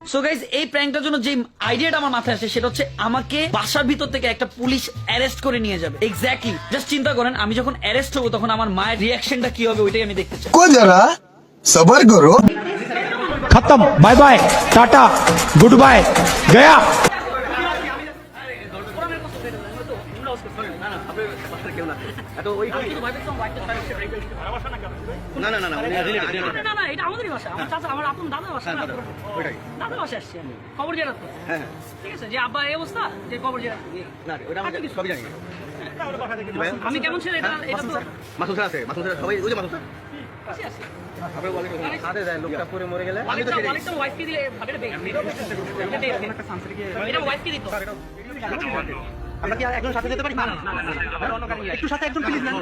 So guys এই প্র্যাঙ্কটার জন্য যে আইডিয়াটা আমার মাথায় আসে সেটা হচ্ছে আমাকে বাসার ভিতর থেকে একটা পুলিশ অ্যারেস্ট করে নিয়ে যাবে। এক্স্যাক্টলি, জাস্ট চিন্তা করেন আমি যখন অ্যারেস্ট হবো তখন আমার মায়ের রিয়াকশনটা কি হবে ওইটাই আমি দেখতে চাই। को जरा सबर करो। खत्म, bye bye, tata, goodbye, गया। আমি কেমন ছেলে এটা সবাই ওই যে মানুষ লোকটা পরে মরে গেলে আমরা কি একজন সাথে যেতে পারি? একটু সাথে একজন প্লিজ না।